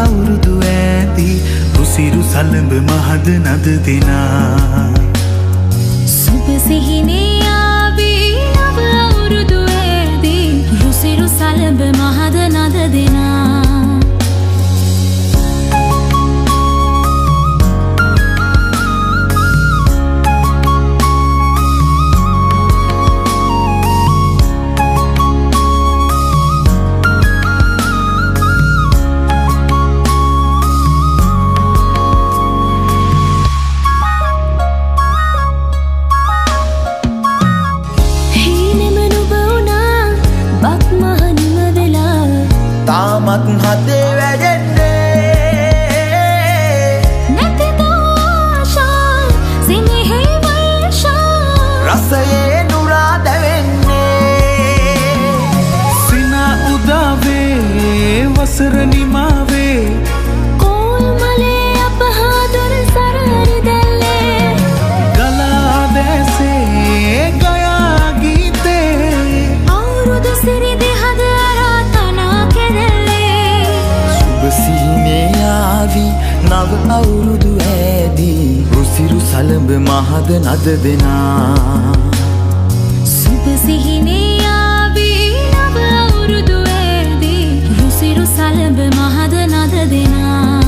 අවුරුදු ඇදී රුසිරු සලඹ මහද නද දෙනා සුබ සිහිනේ ආවේ නව අවුරුදු ඇදී රුසිරු සලඹ මහද නද දෙනා තාමත් හදේ වැඩෙන්නේ නැතිද ආශා සිනහේ වර්ෂා රසයේ නුරා දැවෙන්නේ සින උදාවේ වසර නිමාවේ කෝල්මලේ අපහාදුර සරහරි දැල්ලේ ගලා දැසේ ගයා ගීතේ අවුරුදු සිරි දෙහද සිහිනේ ආවි නව අවුරුදු ඇදී රුසිරු සලඹ මහද නද දෙනා සුබ සිහිනේ ආවි නව අවුරුදු ඇදී රුසිරු සලඹ මහද නද දෙනා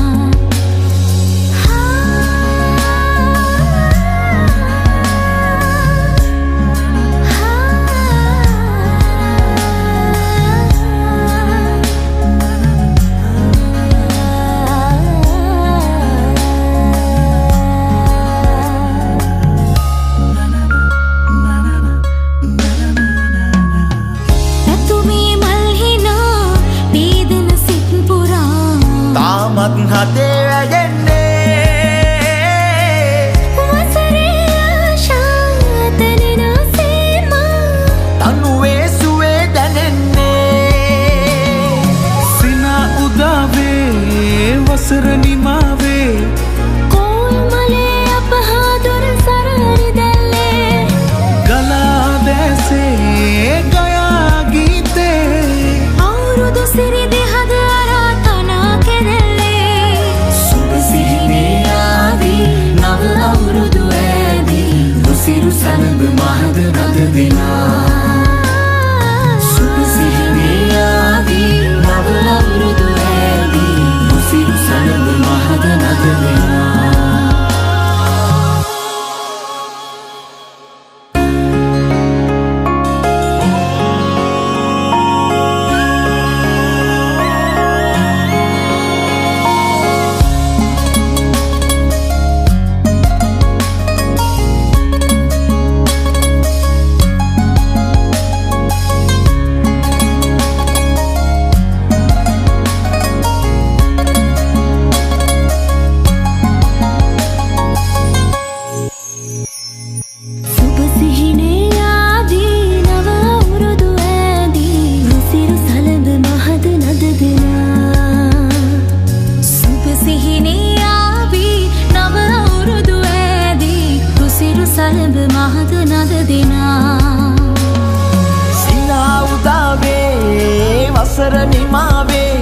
හදේ වැඩෙන්නේ වසරේ ආශා තනන සීමා තනුවේ සුවේ දැනෙන්නේ සින උදාවේ වසර නිමාවේ කෝල්මලේ අපහාදුර සරහරි දැල්ලේ ගලා දැසේ ගයා ගීතේ අවුරුදු සිරි දෙහද අවුරුදු ඇදී රුසිරු සලඹ මහද නද දෙනා සුබ සිහිනේ ආදී නව අවුරුදු ඇදී රුසිරු සලඹ මහද නද දෙනා වසර නිමාවේ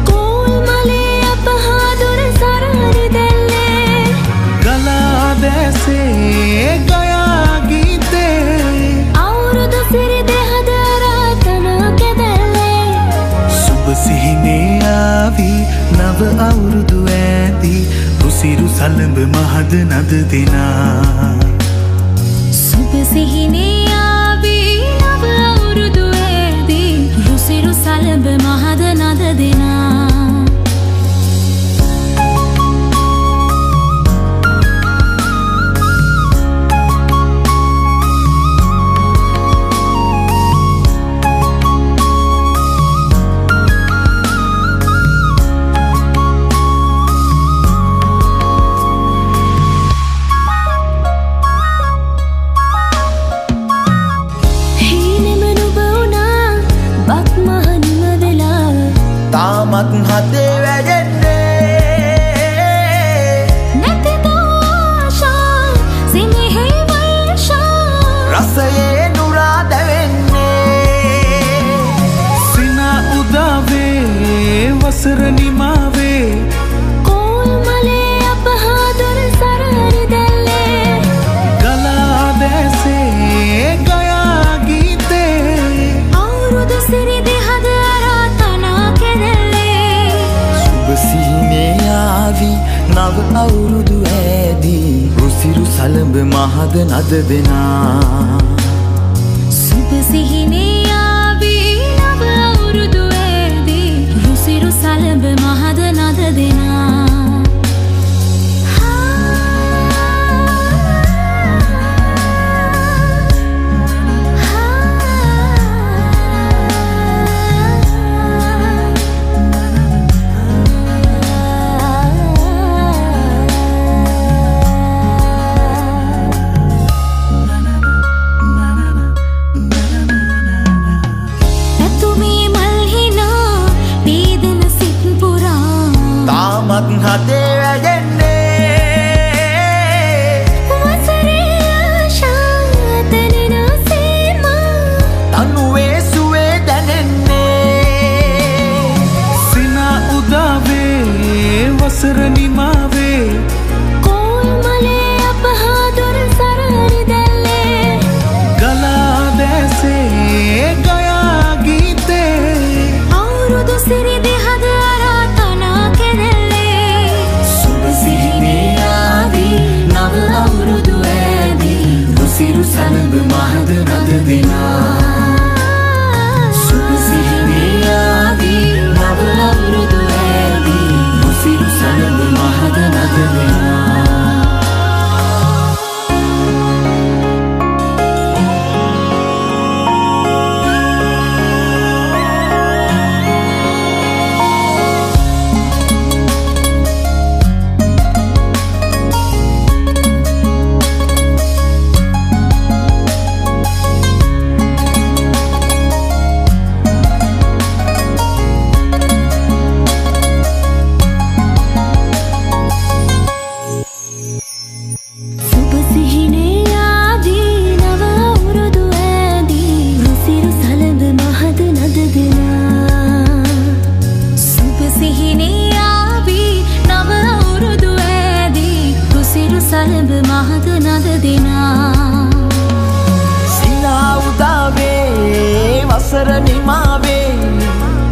කෝල්මලේ අපහාදුර සරහරි දැල්ලේ ගලා දැසේ ගයා ගීතේ අවුරුදු සිරි දෙහද රතන කැදැල්ලේ සුබ සිහිනේ ආවි නව අවුරුදු ඇදී රුසිරු සලඹ මහද නද දෙනා සුබ සිහිනේ ආවි නව අවුරුදු ඇදී රුසිරු සලඹ මහද නද දෙනා තාමත් හදේ වැජෙන්නේ රසයේ නුරා දැවෙන්නේ සිනා උදාවේ වසර නිමාවේ කෝල්මලේ අපහාදුර සරහරි දැල්ලේ ගලා දැසේ ගයා ගීතේ අවුරුදු සිරි දෙහද අරාතනා කෙරෙල්ලේ සුබ සිහිනේ ආවි නව අවුරුදු ඇදී රුසිරු සලඹ මහද නද දෙනා සුබ සිහිනේ ආවි නව අවුරුදු ඇදී රුසිරු සලඹ මහද නද දෙනා තාමත් හදේ වැජෙන්නේ වසරේ ආශා තනෙන සීමා තනුවේ සුවේ දැනෙන්නේ සිනා උදාවේ වසර නිමාවේ කෝල්මලේ අපහාදුර සරහරි දැල්ලේ ගලා දැසේ ගයා ගීතේ අවුරුදු සිරි දෙහද අරාතනා කෙරෙල්ලේ සුබ සිහිනේ ආවි නව අවුරුදු ඇදී රුසිරු සලඹ මහද නද දෙනා සුබ සිහිනේ ආවි නව අවුරුදු ඇදී රුසිරු සලඹ මහද නද දෙනා සුබ සිහිනේ ආදී නව අවුරුදු ඇදී රුසිරු සලඹ මහද නද දෙනා සුබ සිහිනේ ආවි නව අවුරුදු ඇදී රුසිරු සලඹ මහද නද දෙනා සිනා උදාවේ වසර නිමාවේ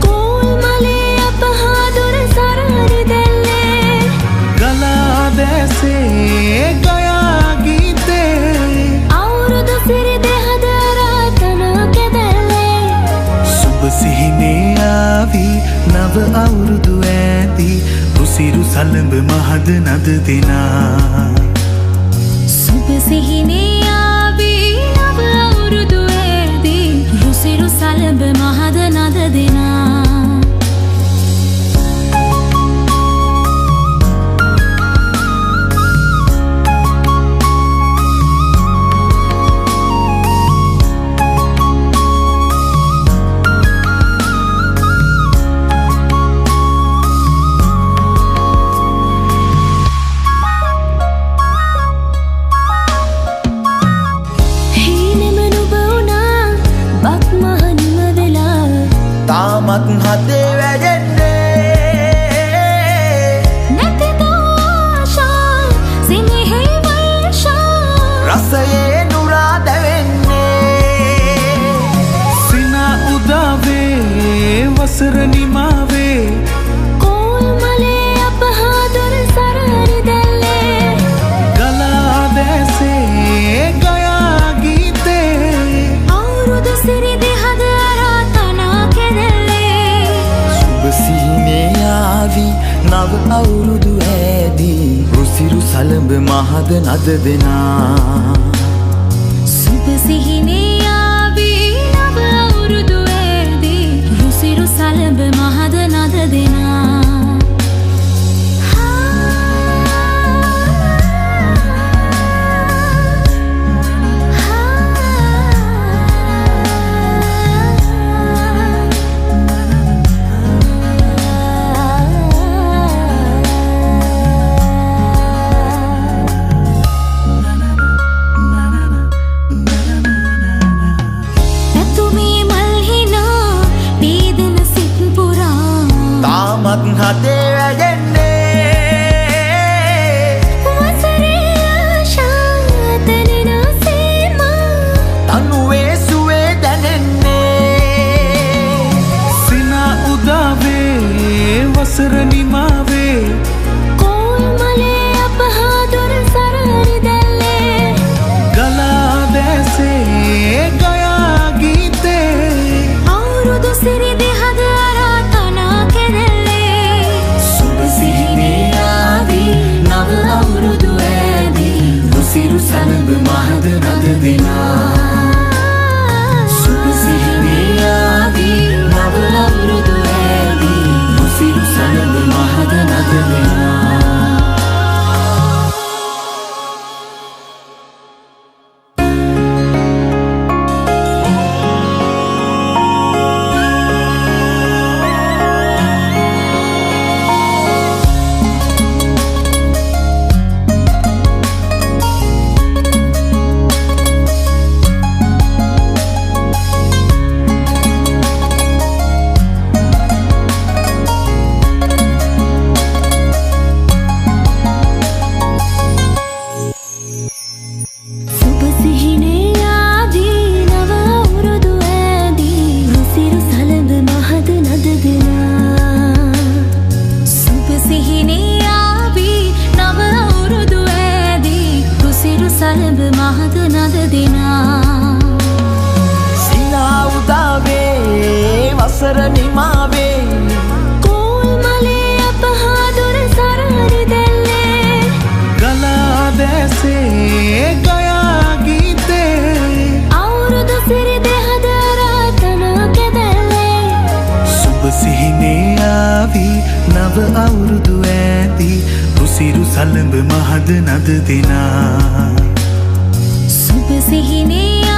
කෝල්මලේ අපහාදුර සරහරි දැල්ලේ ගලා දැසේ ගයා ගීතේ අවුරුදු සිරි දෙහද අරාතනා කෙරෙල්ලේ සුබ සිහිනේ ආවි නව අවුරුදු ඇදී රුසිරු සලඹ මහද නද දෙනා සුබ සිහිනේ ආවි නව අවුරුදු ඇදී රුසිරු සලඹ මහද නද දෙනා තාමත් හදේ වැජෙන්නේ නැතිද ආශා සිනෙහි වර්ෂා රසයේ නුරා දැවෙන්නේ සිනා උදාවේ වසර නිමාවේ කෝල්මලේ අපහාදුර සරහරි දැල්ලේ ගලා දැසේ ගයා ගීතේ අවුරුදු සිරි දෙහද අරාතනා කෙරෙල්ලේ සුබ සිහිනේ ආවි නව අවුරුදු ඇදී රුසිරු සලඹ මහද නද දෙනා සුබ සිහිනේ ආවි නව අවුරුදු ඇදී රුසිරු සලඹ මහද නද දෙනා දෙනා සුබ සිහිනේ ආදී නව අවුරුදු ඇදී රුසිරු සලඹ මහද නද දෙනා අවුරුදු ඇති රුසිරු සලඹ මහද නද දෙනා සුබ සිහිනේ